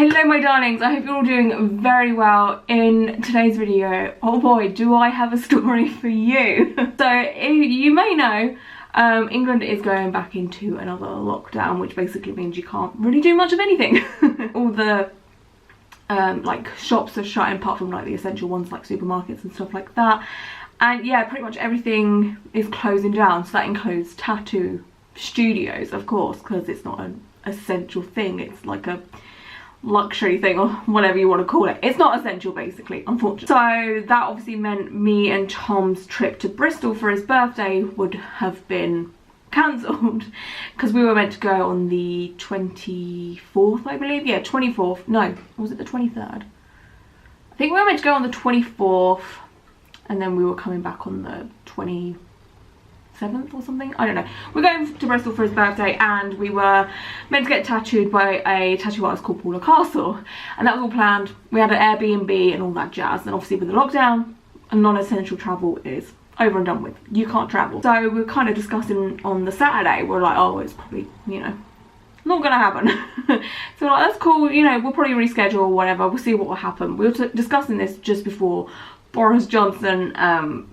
Hello my darlings, I hope you're all doing very well. In today's video, oh boy, do I have a story for you. So you may know, England is going back into another lockdown, which basically means you can't really do much of anything. All the like shops are shut apart from like the essential ones like supermarkets and stuff like that. And yeah, pretty much everything is closing down. So that includes tattoo studios, of course, because it's not an essential thing. It's like a luxury thing or whatever you want to call it. It's not essential basically, unfortunately. So that obviously meant me and Tom's trip to Bristol for his birthday would have been cancelled because we were meant to go on the 24th, I believe. Yeah, 24th. No, was it the 23rd? I think we were meant to go on the 24th and then we were coming back on the 27th or something. I don't know. We're going to Bristol for his birthday and we were meant to get tattooed by a tattoo artist called Paula Castle, and that was all planned. We had an Airbnb and all that jazz, and obviously with the lockdown, non-essential travel is over and done with. You can't travel. So we were kind of discussing on the Saturday, we're like, oh, it's probably, you know, not gonna happen. So we're like, that's cool, you know, we'll probably reschedule or whatever, we'll see what will happen. We were discussing this just before Boris Johnson,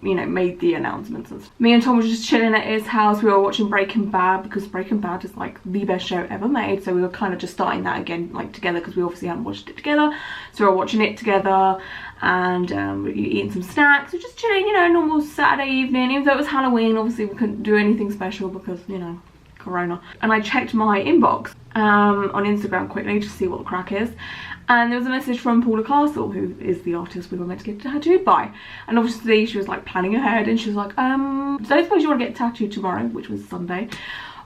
you know, made the announcements. Me and Tom were just chilling at his house. We were watching Breaking Bad because Breaking Bad is like the best show ever made. So we were kind of just starting that again, like together, because we obviously hadn't watched it together. So we were watching it together and we were eating some snacks. We were just chilling, you know, normal Saturday evening. Even though it was Halloween, obviously we couldn't do anything special because, you know, Corona. And I checked my inbox on Instagram quickly to see what the crack is. And there was a message from Paula Castle, who is the artist we were meant to get tattooed by. And obviously she was like planning ahead and she was like, so I suppose you want to get tattooed tomorrow, which was Sunday,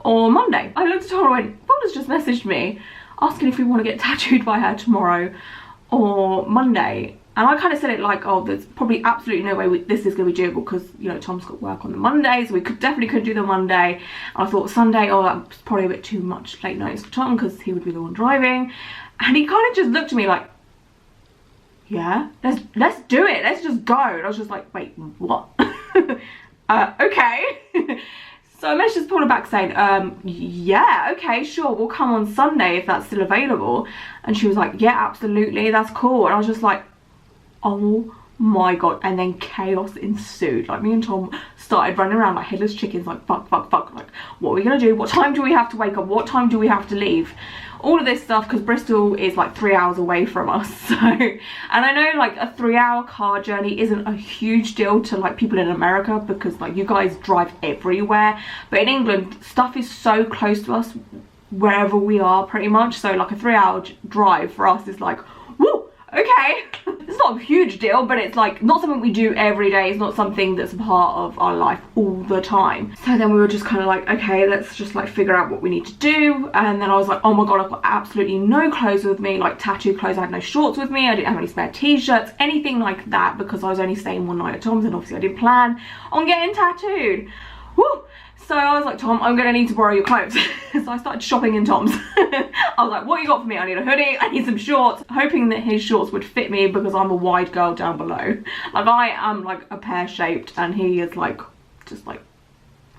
or Monday. I looked at her and went, Paula's just messaged me asking if we want to get tattooed by her tomorrow or Monday. And I kind of said it like, oh, there's probably absolutely no way this is going to be doable because, you know, Tom's got work on the Monday, so we definitely couldn't do the Monday. And I thought Sunday, oh, that's probably a bit too much late notice for Tom because he would be the one driving. And he kind of just looked at me like, yeah, let's do it. Let's just go. And I was just like, wait, what? Okay. So I messaged Paula back saying, yeah, okay, sure, we'll come on Sunday if that's still available. And she was like, yeah, absolutely, that's cool. And I was just like, oh my god. And then chaos ensued. Like, me and Tom started running around like headless chickens, like fuck, like what are we gonna do? What time do we have to wake up? What time do we have to leave? All of this stuff, because Bristol is like 3 hours away from us. So, and I know like a 3-hour car journey isn't a huge deal to like people in America because like you guys drive everywhere, but in England stuff is so close to us wherever we are pretty much. So like a 3-hour drive for us is like, woo, okay. It's not a huge deal, but it's like not something we do every day. It's not something that's a part of our life all the time. So then we were just kind of like, okay, let's just like figure out what we need to do. And then I was like, oh my god, I've got absolutely no clothes with me, like tattoo clothes. I had no shorts with me. I didn't have any spare t-shirts, anything like that, because I was only staying one night at Tom's and obviously I didn't plan on getting tattooed. Woo! So I was like, Tom, I'm gonna need to borrow your clothes. So I started shopping in Tom's. I was like, what you got for me? I need a hoodie, I need some shorts, hoping that his shorts would fit me because I'm a wide girl down below. Like, I am like a pear shaped and he is like, just like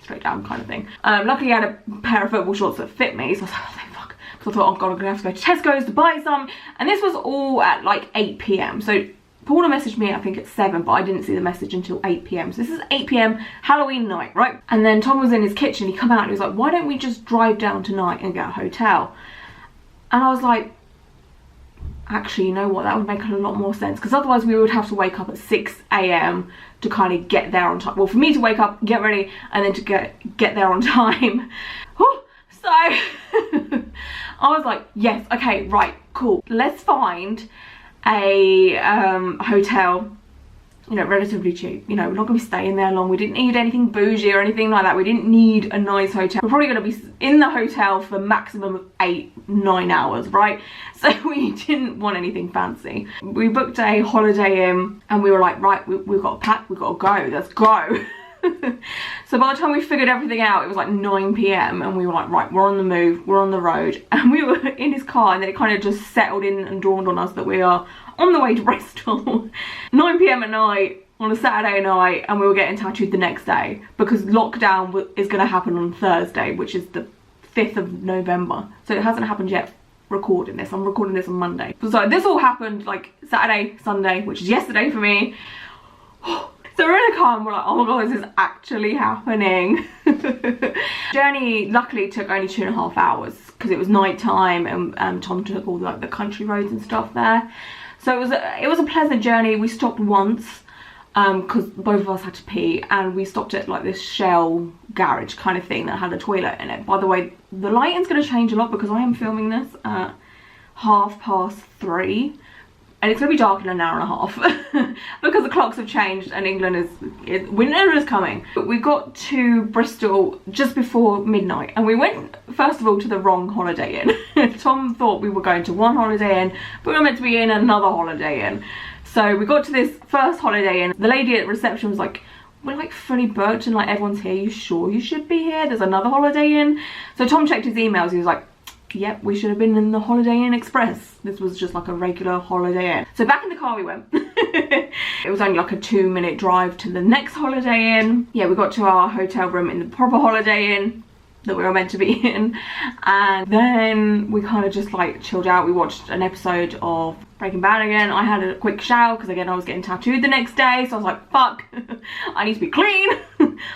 straight down kind of thing. Luckily I had a pair of football shorts that fit me, so I was like, oh thank fuck. Because I thought, oh god, I'm gonna have to go to Tesco's to buy some. And this was all at like 8 PM. So Paula messaged me, I think at 7, but I didn't see the message until 8 PM. So this is 8 PM Halloween night, right? And then Tom was in his kitchen, he come out and he was like, why don't we just drive down tonight and get a hotel? And I was like, actually, you know what, that would make a lot more sense, because otherwise we would have to wake up at 6 AM to kind of get there on time. Well, for me to wake up, get ready, and then to get there on time. So I was like, yes, okay, right, cool. Let's find a hotel, you know, relatively cheap. You know, we're not gonna be staying there long. We didn't need anything bougie or anything like that. We didn't need a nice hotel. We're probably gonna be in the hotel for a maximum of 8-9 hours, right? So we didn't want anything fancy. We booked a Holiday Inn and we were like, right, we've got to pack, we've got to go, let's go. So by the time we figured everything out, it was like 9 PM and we were like, right, we're on the move, we're on the road. And we were in his car and then it kind of just settled in and dawned on us that we are on the way to Bristol. 9 PM at night on a Saturday night, and we were getting tattooed the next day because lockdown is going to happen on Thursday, which is the 5th of November. So it hasn't happened yet recording this. I'm recording this on Monday. So this all happened like Saturday, Sunday, which is yesterday for me. So we're in a car and we're like, oh my god, this is actually happening. Journey luckily took only 2.5 hours because it was night time, and Tom took all like the country roads and stuff there. So it was a pleasant journey. We stopped once because both of us had to pee, and we stopped at like this Shell garage kind of thing that had a toilet in it. By the way, the lighting's going to change a lot because I am filming this at 3:30. And it's going to be dark in an hour and a half because the clocks have changed and England winter is coming. But we got to Bristol just before midnight, and we went first of all to the wrong Holiday Inn. Tom thought we were going to one Holiday Inn, but we were meant to be in another Holiday Inn. So we got to this first Holiday Inn. The lady at reception was like, we're like fully booked and like everyone's here. You sure you should be here? There's another Holiday Inn. So Tom checked his emails. He was like, yep, we should have been in the Holiday Inn Express. This was just like a regular Holiday Inn. So back in the car we went. It was only like a 2-minute drive to the next Holiday Inn. Yeah, we got to our hotel room in the proper Holiday Inn that we were meant to be in. And then we kind of just like chilled out. We watched an episode of Breaking Bad again. I had a quick shower because again I was getting tattooed the next day. So I was like, fuck, I need to be clean.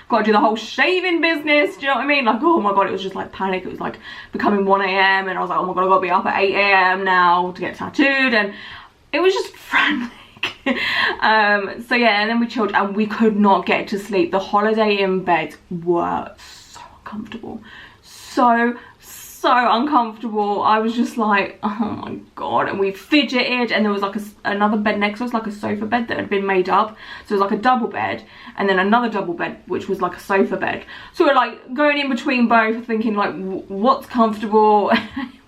Got to do the whole shaving business, do you know what I mean? Like, oh my god, it was just like panic. It was like becoming 1 AM and I was like, oh my god, I gotta be up at 8 AM now to get tattooed, and it was just frantic. So yeah, and then we chilled and we could not get to sleep. The Holiday Inn beds were so uncomfortable, so uncomfortable. I was just like, oh my god. And we fidgeted, and there was like another bed next to us, like a sofa bed that had been made up. So it was like a double bed and then another double bed which was like a sofa bed. So we're like going in between both thinking like, what's comfortable?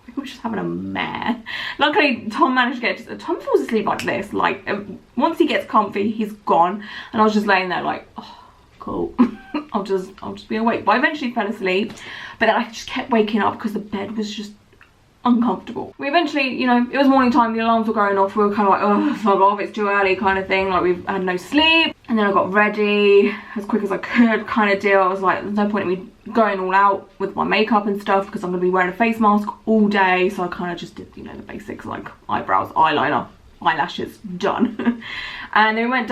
We were just having a mare. Luckily Tom managed to get Tom falls asleep like this, like once he gets comfy he's gone, and I was just laying there like, oh cool. I'll just be awake. But I eventually fell asleep, but then I just kept waking up because the bed was just uncomfortable. We eventually, you know, it was morning time, the alarms were going off, we were kind of like, oh fuck off, it's too early kind of thing, like we've had no sleep. And then I got ready as quick as I could kind of deal. I was like, there's no point in me going all out with my makeup and stuff because I'm going to be wearing a face mask all day. So I kind of just did, you know, the basics like eyebrows, eyeliner, eyelashes, done. And then we went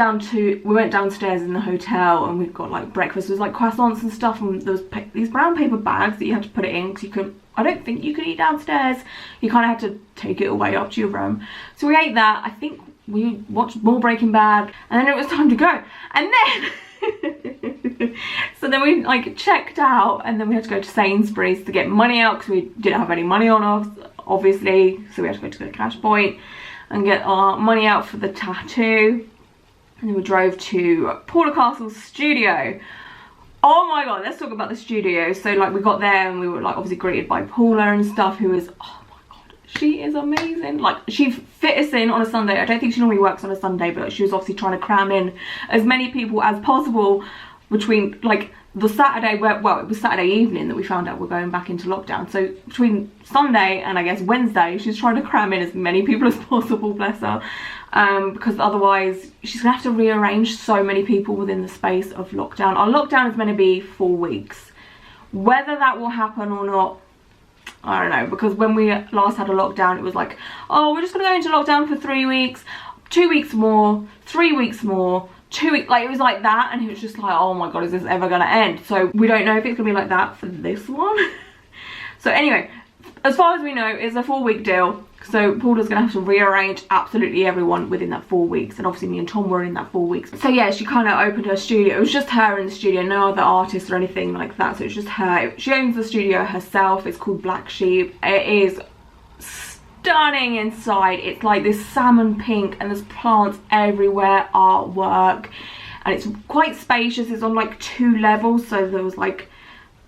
downstairs in the hotel and we got like breakfast. It was like croissants and stuff, and there was these brown paper bags that you had to put it in because you couldn't, I don't think you could eat downstairs. You kind of had to take it away up to your room. So we ate that. I think we watched more Breaking Bad, and then it was time to go. And then so then we like checked out, and then we had to go to Sainsbury's to get money out because we didn't have any money on us, obviously. So we had to go to the cash point and get our money out for the tattoo. And then we drove to Paula Castle's studio. Oh my god, let's talk about the studio. So like we got there and we were like obviously greeted by Paula and stuff, who is, oh my god, she is amazing. Like she fit us in on a Sunday. I don't think she normally works on a Sunday, but she was obviously trying to cram in as many people as possible between like the Saturday, well it was Saturday evening that we found out we're going back into lockdown. So between Sunday and I guess Wednesday, she's trying to cram in as many people as possible, bless her. Because otherwise she's gonna have to rearrange so many people within the space of lockdown. Our lockdown is meant to be 4 weeks. Whether that will happen or not, I don't know, because when we last had a lockdown it was like, oh, we're just gonna go into lockdown for 3 weeks, 2 weeks more, 3 weeks more, 2 weeks, like it was like that, and it was just like, oh my god, is this ever gonna end? So we don't know if it's gonna be like that for this one. So anyway, as far as we know, it's a 4-week deal. So Paula's gonna have to rearrange absolutely everyone within that 4 weeks, and obviously me and Tom were in that 4 weeks. So yeah, she kind of opened her studio. It was just her in the studio, no other artists or anything like that. So it's just her. She owns the studio herself. It's called Black Sheep. It is stunning inside. It's like this salmon pink and there's plants everywhere, artwork, and it's quite spacious. It's on like 2 levels. So there was like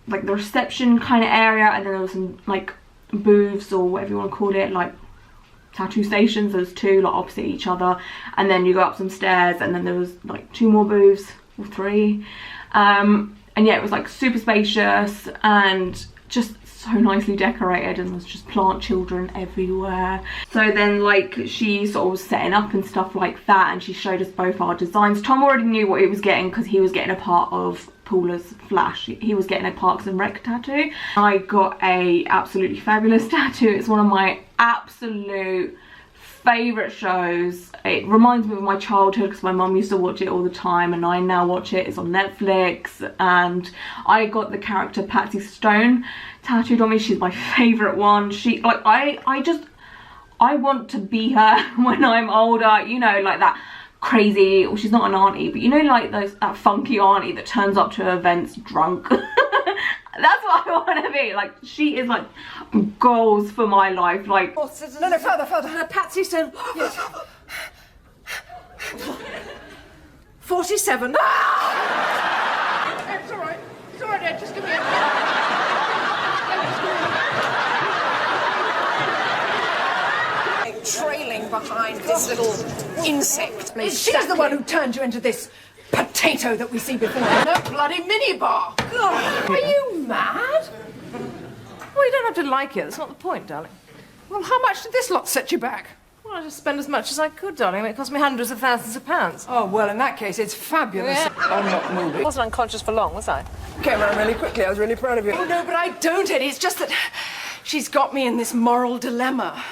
the reception kind of area, and then there was some like booths or whatever you want to call it, like tattoo stations. There's 2 like opposite each other, and then you go up some stairs and then there was like 2 more booths or 3, and yeah, it was like super spacious and just so nicely decorated, and there's just plant children everywhere. So then like she sort of was setting up and stuff like that, and she showed us both our designs. Tom already knew what he was getting because he was getting a part of Paula's flash. He was getting a Parks and Rec tattoo. I got a absolutely fabulous tattoo. It's one of my absolute favourite shows. It reminds me of my childhood because my mum used to watch it all the time, and I now watch it. It's on Netflix, and I got the character Patsy Stone tattooed on me. She's my favourite one. She, like, I want to be her when I'm older, you know, like that crazy, well, she's not an auntie, but you know, like that funky auntie that turns up to events drunk. That's what I want to be. Like, she is like goals for my life. Like, no, further. Patsy Stone. Yes. 47. It's all right. It's all right, Ed. Just give me a trailing behind this little insect. She's the one who turned you into this potato that we see before. No bloody minibar. God, are you mad? Well, you don't have to like it. That's not the point, darling. Well, how much did this lot set you back? Well, I just spent as much as I could, darling. It cost me hundreds of thousands of pounds. Oh, well, in that case, it's fabulous. Yeah. I'm not moving. I wasn't unconscious for long, was I? Came around really quickly. I was really proud of you. Oh, no, but I don't, Eddie. It's just that she's got me in this moral dilemma.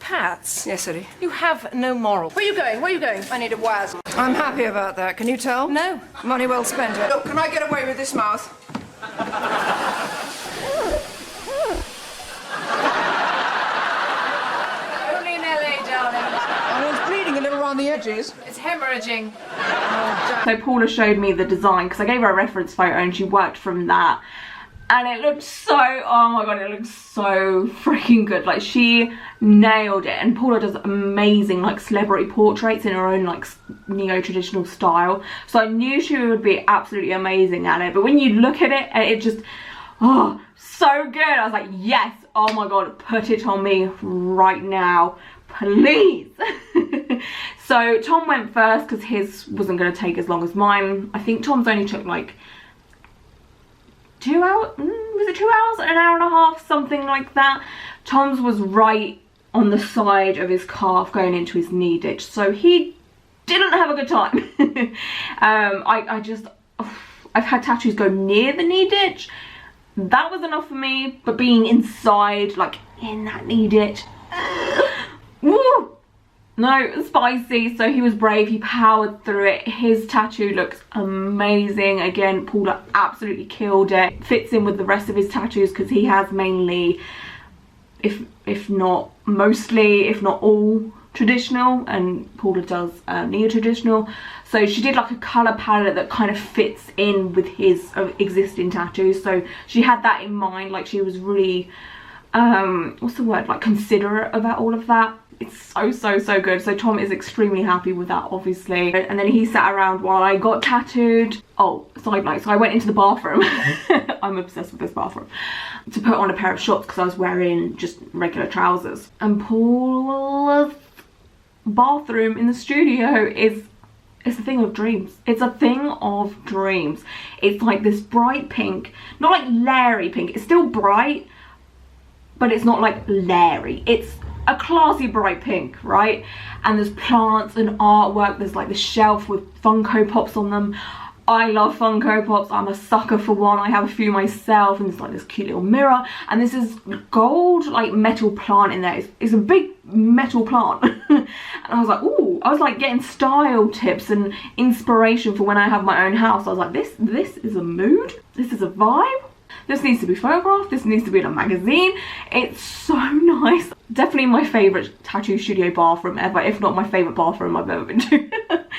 Pats? Yes, Eddie? You have no moral. Where are you going? Where are you going? I need a wires. I'm happy about that. Can you tell? No. Money well spent. Look, can I get away with this mouth? Only in LA, darling. Oh, it's bleeding a little around the edges. It's hemorrhaging. Oh, so Paula showed me the design because I gave her a reference photo and she worked from that. And it looked so, oh my god, it looked so freaking good. Like, she nailed it. And Paula does amazing, like, celebrity portraits in her own, like, neo-traditional style. So I knew she would be absolutely amazing at it. But when you look at it, it just, oh, so good. I was like, yes, oh my god, put it on me right now, please. So Tom went first because his wasn't going to take as long as mine. I think Tom's only took, like, 2 hours, was it 2 hours? An hour and a half, something like that. Tom's was right on the side of his calf going into his knee ditch, so he didn't have a good time. I've had tattoos go near the knee ditch. That was enough for me, but being inside, like in that knee ditch, woo! No, spicy. So he was brave, he powered through it. His tattoo looks amazing. Again, Paula absolutely killed it. Fits in with the rest of his tattoos because he has mainly, if not mostly, if not all, traditional, and Paula does neo-traditional. So she did like a colour palette that kind of fits in with his existing tattoos. So she had that in mind. Like, she was really, what's the word, like considerate about all of that. It's so good. So Tom is extremely happy with that, obviously. And then he sat around while I got tattooed. Oh, side note, so I went into the bathroom. I'm obsessed with this bathroom. To put on a pair of shorts because I was wearing just regular trousers. And Paula's bathroom in the studio is, it's a thing of dreams. It's a thing of dreams. It's like this bright pink, not like Larry pink. It's still bright, but it's not like Larry. It's a classy bright pink, right? And there's plants and artwork. There's like the shelf with Funko Pops on them. I love Funko Pops. I'm a sucker for one. I have a few myself, and there's like this cute little mirror, and this is gold like metal plant in there. It's a big metal plant. And I was like, ooh, I was like getting style tips and inspiration for when I have my own house. I was like, this is a mood, this is a vibe. This needs to be photographed, this needs to be in a magazine. It's so nice. Definitely my favourite tattoo studio bathroom ever, if not my favourite bathroom I've ever been to.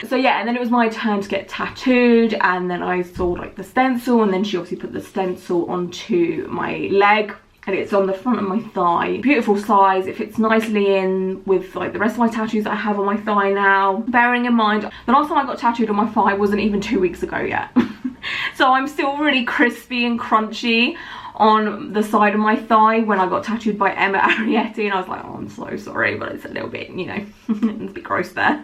So yeah, and then it was my turn to get tattooed, and then I saw like the stencil, and then she obviously put the stencil onto my leg, and it's on the front of my thigh. Beautiful size, it fits nicely in with like the rest of my tattoos that I have on my thigh now. Bearing in mind, the last time I got tattooed on my thigh wasn't even 2 weeks ago yet. So I'm still really crispy and crunchy on the side of my thigh when I got tattooed by Emma Arrietty, and I was like, oh, I'm so sorry, but it's a little bit, you know, it's a bit gross there.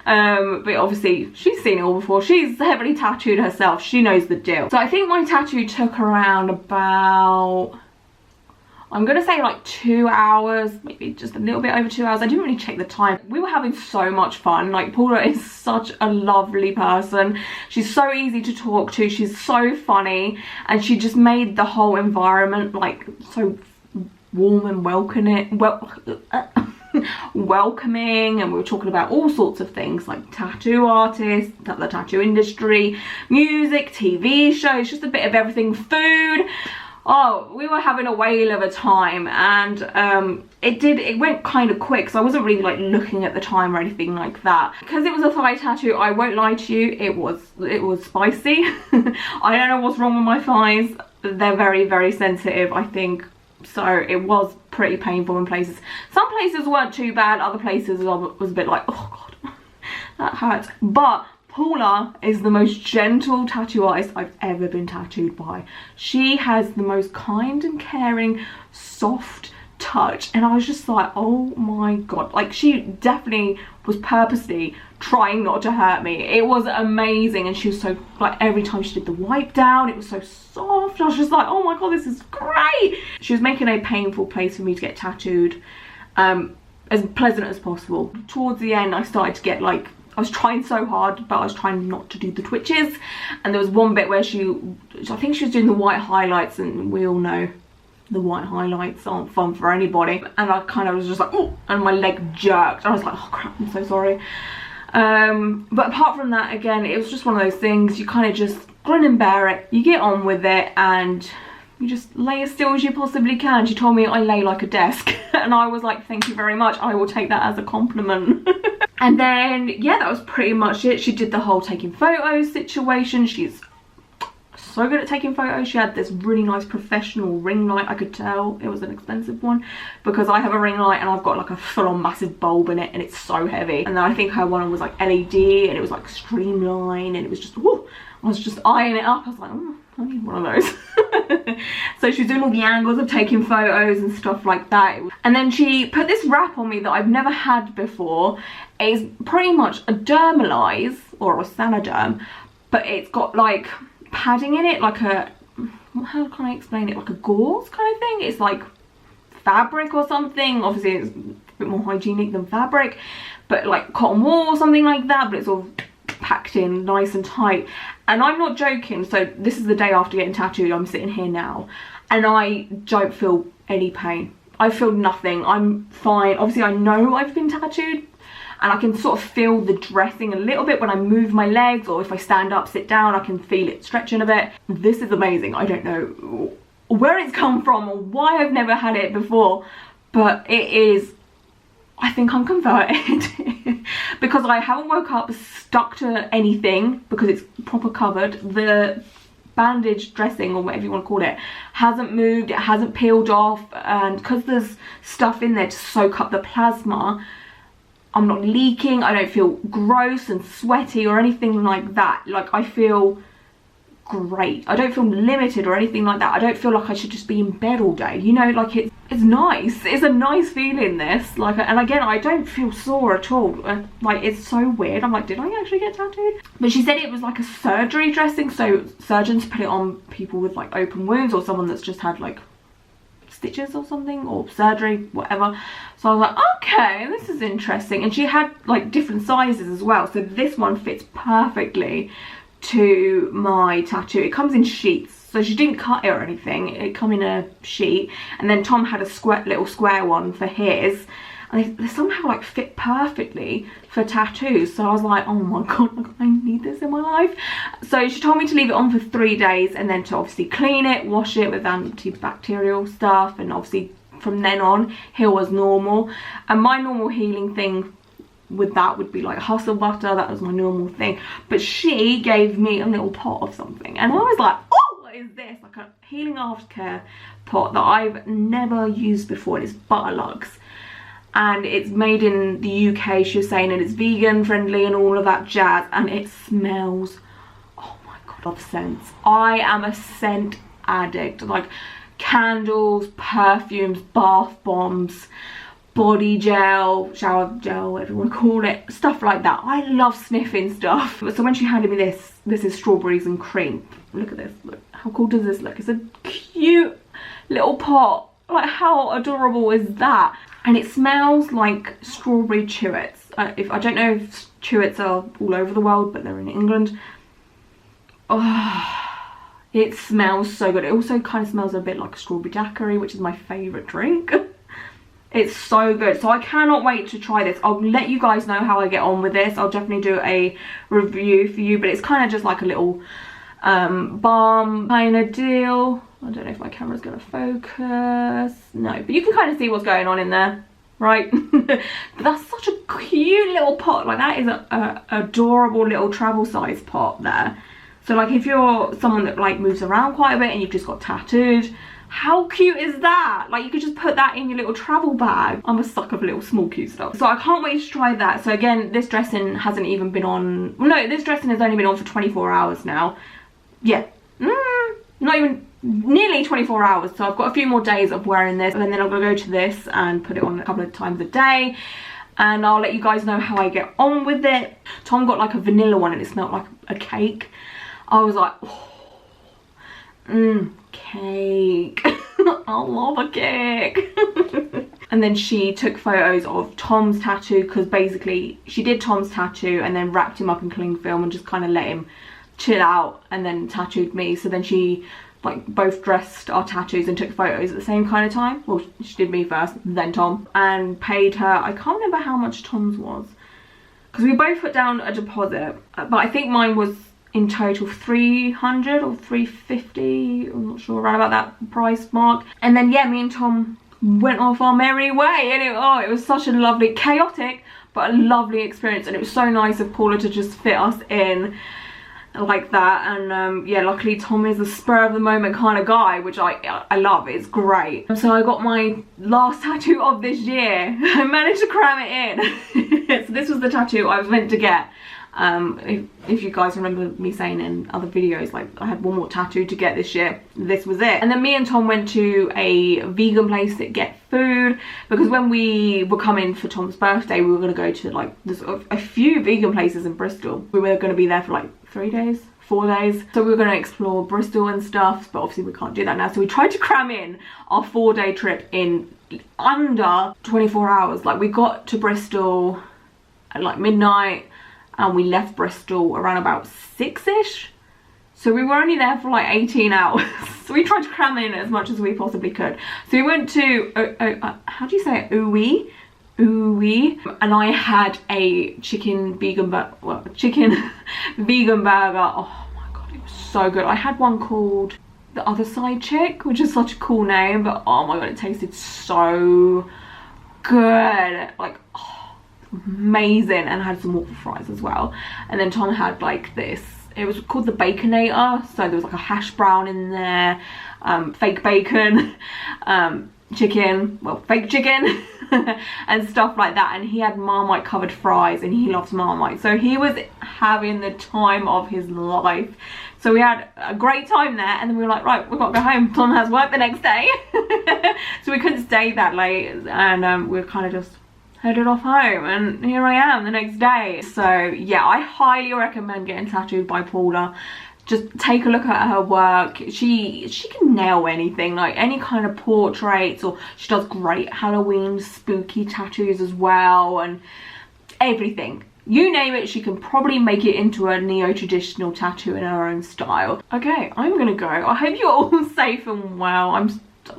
But obviously she's seen it all before. She's heavily tattooed herself, she knows the deal. So I think my tattoo took around about, I'm gonna say like 2 hours, maybe just a little bit over 2 hours. I didn't really check the time. We were having so much fun. Like, Paula is such a lovely person. She's so easy to talk to. She's so funny, and she just made the whole environment like so warm and welcoming. And we were talking about all sorts of things like tattoo artists, the tattoo industry, music, TV shows, just a bit of everything, food. Oh, we were having a whale of a time, and it went kind of quick, so I wasn't really like looking at the time or anything like that. Because it was a thigh tattoo, I won't lie to you, it was spicy. I don't know what's wrong with my thighs. They're very, very sensitive, I think. So it was pretty painful in places. Some places weren't too bad, other places I was a bit like, oh god, that hurts. But Paula is the most gentle tattoo artist I've ever been tattooed by. She has the most kind and caring, soft touch, and I was just like, oh my god. Like, she definitely was purposely trying not to hurt me. It was amazing, and she was so, like, every time she did the wipe down, it was so soft. I was just like, oh my god, this is great. She was making a painful place for me to get tattooed as pleasant as possible. Towards the end, I started to get like, I was trying so hard, but I was trying not to do the twitches. And there was one bit where I think she was doing the white highlights, and we all know the white highlights aren't fun for anybody. And I kind of was just like, oh, and my leg jerked. I was like, oh crap, I'm so sorry. But apart from that, again, it was just one of those things, you kind of just grin and bear it. You get on with it, and you just lay as still as you possibly can. She told me I lay like a desk, and I was like, thank you very much. I will take that as a compliment. And then, yeah, that was pretty much it. She did the whole taking photos situation. She's so good at taking photos. She had this really nice professional ring light. I could tell it was an expensive one, because I have a ring light and I've got like a full-on massive bulb in it, and it's so heavy. And then I think her one was like LED, and it was like streamline, and it was just, whoo, I was just eyeing it up. I was like, oh, I need one of those. So she was doing all the angles of taking photos and stuff like that. And then she put this wrap on me that I've never had before. It's pretty much a dermalize, or a Sanoderm, but it's got like padding in it, like a, how can I explain it, like a gauze kind of thing. It's like fabric or something. Obviously it's a bit more hygienic than fabric, but like cotton wool or something like that, but it's all packed in nice and tight. And I'm not joking, so this is the day after getting tattooed. I'm sitting here now, and I don't feel any pain. I feel nothing. I'm fine. Obviously I know I've been tattooed, and I can sort of feel the dressing a little bit when I move my legs, or if I stand up, sit down, I can feel it stretching a bit. This is amazing. I don't know where it's come from or why I've never had it before, but it is, I think I'm converted. Because I haven't woke up stuck to anything, because it's proper covered. The bandage dressing, or whatever you want to call it, hasn't moved, it hasn't peeled off, and because there's stuff in there to soak up the plasma, I'm not leaking. I don't feel gross and sweaty or anything like that. Like, I feel great. I don't feel limited or anything like that. I don't feel like I should just be in bed all day, you know. Like, it's nice. It's a nice feeling, this. Like, and again, I don't feel sore at all. Like, it's so weird. I'm like, did I actually get tattooed? But she said it was like a surgery dressing, so surgeons put it on people with like open wounds, or someone that's just had like stitches or something, or surgery, whatever. So I was like, okay, this is interesting. And she had like different sizes as well, so this one fits perfectly to my tattoo. It comes in sheets, so she didn't cut it or anything. It come in a sheet, and then Tom had a little square one for his, and they somehow like fit perfectly for tattoos. So I was like, oh my god, like, I need this in my life. So she told me to leave it on for 3 days, and then to obviously clean it, wash it with antibacterial stuff, and obviously from then on heal as normal. And my normal healing thing with that would be like hustle butter. That was my normal thing, but she gave me a little pot of something, and I was like, oh, what is this? Like a healing aftercare pot that I've never used before, and it's Butterlugs, and it's made in the UK, she was saying, and it's vegan friendly and all of that jazz, and it smells, oh my god, of scents. I am a scent addict. Like candles, perfumes, bath bombs, body gel, shower gel, whatever you want to call it, stuff like that. I love sniffing stuff. So when she handed me this is strawberries and cream. Look at this, look, how cool does this look? It's a cute little pot Like, how adorable is that? And it smells like strawberry chewits. If I don't know if chewits are all over the world, but they're in England. Oh, it smells so good. It also kind of smells a bit like a strawberry daiquiri, which is my favourite drink. It's so good. So I cannot wait to try this. I'll let you guys know how I get on with this. I'll definitely do a review for you, but it's kind of just like a little balm kind of deal. I don't know if my camera's going to focus. No, but you can kind of see what's going on in there, right? But that's such a cute little pot. Like, that is a adorable little travel size pot there. So like, if you're someone that like moves around quite a bit and you've just got tattooed, how cute is that? Like, you could just put that in your little travel bag. I'm a sucker for little small cute stuff. So I can't wait to try that. So again, this dressing hasn't even been on, no, this dressing has only been on for 24 hours now. Yeah, not even, nearly 24 hours. So I've got a few more days of wearing this, and then I'm gonna go to this and put it on a couple of times a day, and I'll let you guys know how I get on with it. Tom got like a vanilla one and it smelled like a cake. I was like, oh, cake. I love a cake. And then she took photos of Tom's tattoo, because basically she did Tom's tattoo and then wrapped him up in cling film and just kind of let him chill out, and then tattooed me. So then she like both dressed our tattoos and took photos at the same kind of time. Well, she did me first, then Tom, and paid her, I can't remember how much Tom's was, because we both put down a deposit, but I think mine was in total 300 or 350, I'm not sure, around about that price mark. And then yeah, me and Tom went off our merry way, and it was such a lovely, chaotic but a lovely experience. And it was so nice of Paula to just fit us in like that. And yeah, luckily Tom is a spur of the moment kind of guy, which I love. It's great. So I got my last tattoo of this year. I managed to cram it in. So this was the tattoo I was meant to get. If you guys remember me saying in other videos, like, I had one more tattoo to get this year. This was it. And then me and Tom went to a vegan place to get food, because when we were coming for Tom's birthday, we were going to go to like, there's a few vegan places in Bristol. We were going to be there for like 3 days, 4 days. So we were going to explore Bristol and stuff, but obviously we can't do that now. So we tried to cram in our 4-day trip in under 24 hours. Like, we got to Bristol at like midnight, and we left Bristol around about 6ish. So we were only there for like 18 hours. So we tried to cram in as much as we possibly could. So we went to, how do you say it? Ooey? And I had a chicken vegan burger. Oh my god, it was so good. I had one called the Other Side Chick, which is such a cool name, but oh my god, it tasted so good. Like, oh, amazing. And I had some waffle fries as well. And then Tom had like this, it was called the Baconator, so there was like a hash brown in there, fake bacon, chicken, well, fake chicken, and stuff like that. And he had Marmite covered fries, and he loves Marmite, so he was having the time of his life. So we had a great time there, and then we were like, right, we've got to go home. Tom has work the next day. So we couldn't stay that late, and we were kind of just headed off home, and here I am the next day. So yeah, I highly recommend getting tattooed by Paula. Just take a look at her work. She can nail anything, like any kind of portraits, or she does great Halloween spooky tattoos as well, and everything. You name it, she can probably make it into a neo-traditional tattoo in her own style. Okay, I'm gonna go. I hope you're all safe and well.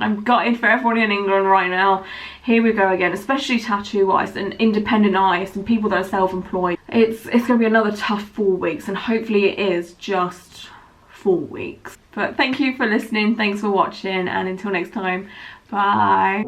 I'm gutted for everyone in England right now. Here we go again, especially tattoo artists and independent artists and people that are self-employed. It's gonna be another tough 4 weeks, and hopefully it is just 4 weeks. But thank you for listening, thanks for watching, and until next time, bye.